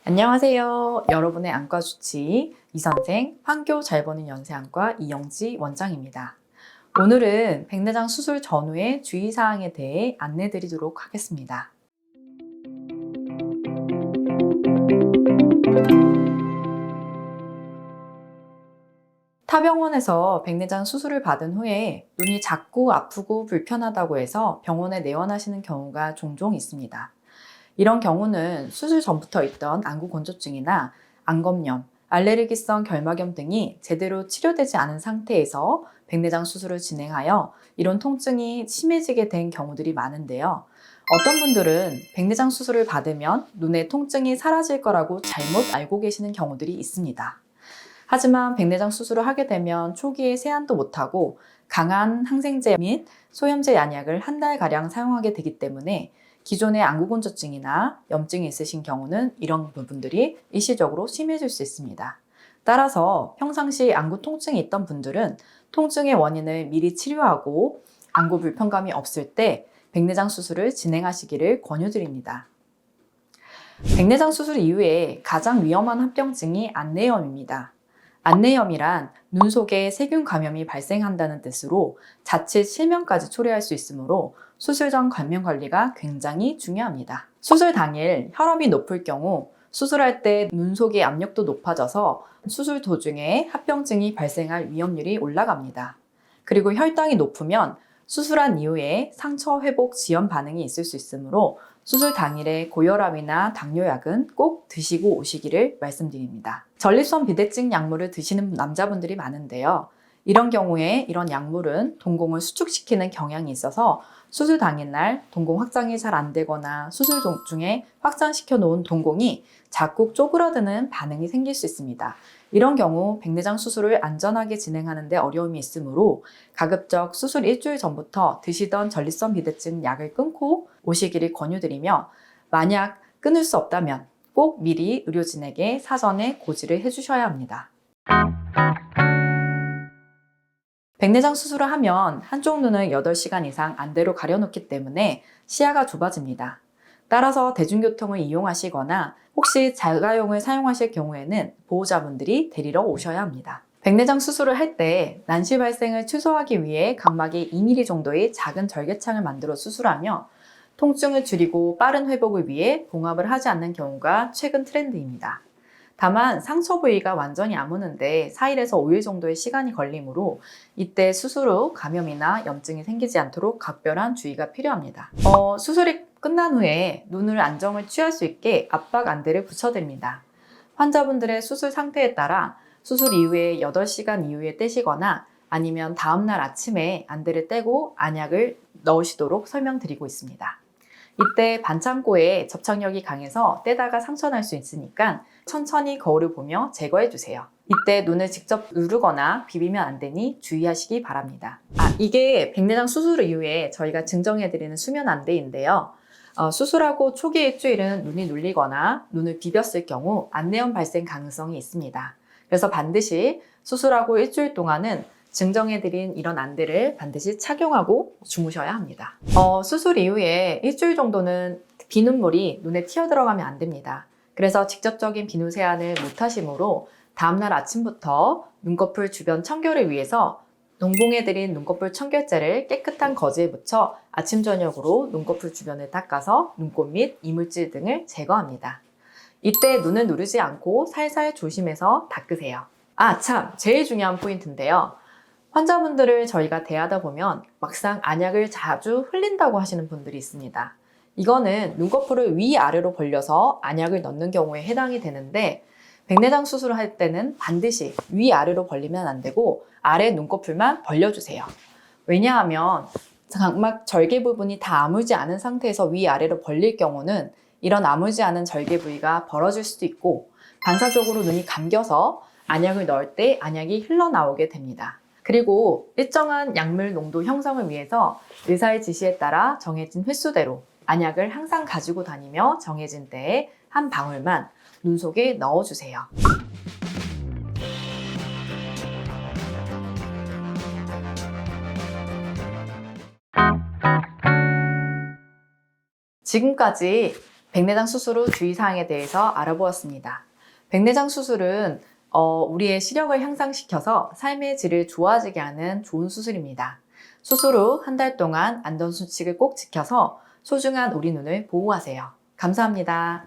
안녕하세요. 여러분의 안과 주치 이선생 판교 잘 보는 연세안과 이영지 원장입니다. 오늘은 백내장 수술 전후의 주의사항에 대해 안내 드리도록 하겠습니다. 타 병원에서 백내장 수술을 받은 후에 눈이 작고 아프고 불편하다고 해서 병원에 내원하시는 경우가 종종 있습니다. 이런 경우는 수술 전부터 있던 안구건조증이나 안검염, 알레르기성 결막염 등이 제대로 치료되지 않은 상태에서 백내장 수술을 진행하여 이런 통증이 심해지게 된 경우들이 많은데요. 어떤 분들은 백내장 수술을 받으면 눈의 통증이 사라질 거라고 잘못 알고 계시는 경우들이 있습니다. 하지만 백내장 수술을 하게 되면 초기에 세안도 못하고 강한 항생제 및 소염제 약을 한 달가량 사용하게 되기 때문에 기존의 안구건조증이나 염증이 있으신 경우는 이런 부분들이 일시적으로 심해질 수 있습니다. 따라서 평상시 안구 통증이 있던 분들은 통증의 원인을 미리 치료하고 안구 불편감이 없을 때 백내장 수술을 진행하시기를 권유드립니다. 백내장 수술 이후에 가장 위험한 합병증이 안내염입니다. 안내염이란 눈 속에 세균 감염이 발생한다는 뜻으로 자칫 실명까지 초래할 수 있으므로 수술 전 감염 관리가 굉장히 중요합니다. 수술 당일 혈압이 높을 경우 수술할 때 눈 속의 압력도 높아져서 수술 도중에 합병증이 발생할 위험률이 올라갑니다. 그리고 혈당이 높으면 수술한 이후에 상처 회복 지연 반응이 있을 수 있으므로 수술 당일에 고혈압이나 당뇨약은 꼭 드시고 오시기를 말씀드립니다. 전립선 비대증 약물을 드시는 남자분들이 많은데요. 이런 경우에 이런 약물은 동공을 수축시키는 경향이 있어서 수술 당일날 동공 확장이 잘 안 되거나 수술 중에 확장시켜 놓은 동공이 자꾸 쪼그라드는 반응이 생길 수 있습니다. 이런 경우 백내장 수술을 안전하게 진행하는 데 어려움이 있으므로 가급적 수술 일주일 전부터 드시던 전립선 비대증 약을 끊고 오시기를 권유드리며 만약 끊을 수 없다면 꼭 미리 의료진에게 사전에 고지를 해주셔야 합니다. 백내장 수술을 하면 한쪽 눈을 8시간 이상 안대로 가려놓기 때문에 시야가 좁아집니다. 따라서 대중교통을 이용하시거나 혹시 자가용을 사용하실 경우에는 보호자분들이 데리러 오셔야 합니다. 백내장 수술을 할 때 난시 발생을 최소화하기 위해 각막에 2mm 정도의 작은 절개창을 만들어 수술하며 통증을 줄이고 빠른 회복을 위해 봉합을 하지 않는 경우가 최근 트렌드입니다. 다만 상처 부위가 완전히 아무는데 4일에서 5일 정도의 시간이 걸리므로 이때 수술 후 감염이나 염증이 생기지 않도록 각별한 주의가 필요합니다. 수술이 끝난 후에 눈을 안정을 취할 수 있게 압박 안대를 붙여드립니다. 환자분들의 수술 상태에 따라 수술 이후에 8시간 이후에 떼시거나 아니면 다음날 아침에 안대를 떼고 안약을 넣으시도록 설명드리고 있습니다. 이때 반창고에 접착력이 강해서 떼다가 상처 날 수 있으니까 천천히 거울을 보며 제거해 주세요. 이때 눈을 직접 누르거나 비비면 안 되니 주의하시기 바랍니다. 이게 백내장 수술 이후에 저희가 증정해드리는 수면 안대인데요. 수술하고 초기 일주일은 눈이 눌리거나 눈을 비볐을 경우 안내염 발생 가능성이 있습니다. 그래서 반드시 수술하고 일주일 동안은 증정해드린 이런 안대를 반드시 착용하고 주무셔야 합니다. 수술 이후에 일주일 정도는 비눗물이 눈에 튀어들어가면 안 됩니다. 그래서 직접적인 비누 세안을 못 하시므로 다음날 아침부터 눈꺼풀 주변 청결을 위해서 농봉해드린 눈꺼풀 청결제를 깨끗한 거즈에 묻혀 아침 저녁으로 눈꺼풀 주변을 닦아서 눈곱 및 이물질 등을 제거합니다. 이때 눈을 누르지 않고 살살 조심해서 닦으세요. 참! 제일 중요한 포인트인데요. 환자분들을 저희가 대하다 보면 막상 안약을 자주 흘린다고 하시는 분들이 있습니다. 이거는 눈꺼풀을 위아래로 벌려서 안약을 넣는 경우에 해당이 되는데 백내장 수술을 할 때는 반드시 위아래로 벌리면 안 되고 아래 눈꺼풀만 벌려주세요. 왜냐하면 각막 절개 부분이 다 아물지 않은 상태에서 위아래로 벌릴 경우는 이런 아물지 않은 절개 부위가 벌어질 수도 있고 반사적으로 눈이 감겨서 안약을 넣을 때 안약이 흘러나오게 됩니다. 그리고 일정한 약물 농도 형성을 위해서 의사의 지시에 따라 정해진 횟수대로 안약을 항상 가지고 다니며 정해진 때에 한 방울만 눈 속에 넣어주세요. 지금까지 백내장 수술 후 주의사항에 대해서 알아보았습니다. 백내장 수술은 우리의 시력을 향상시켜서 삶의 질을 좋아지게 하는 좋은 수술입니다. 수술 후 한 달 동안 안전수칙을 꼭 지켜서 소중한 우리 눈을 보호하세요. 감사합니다.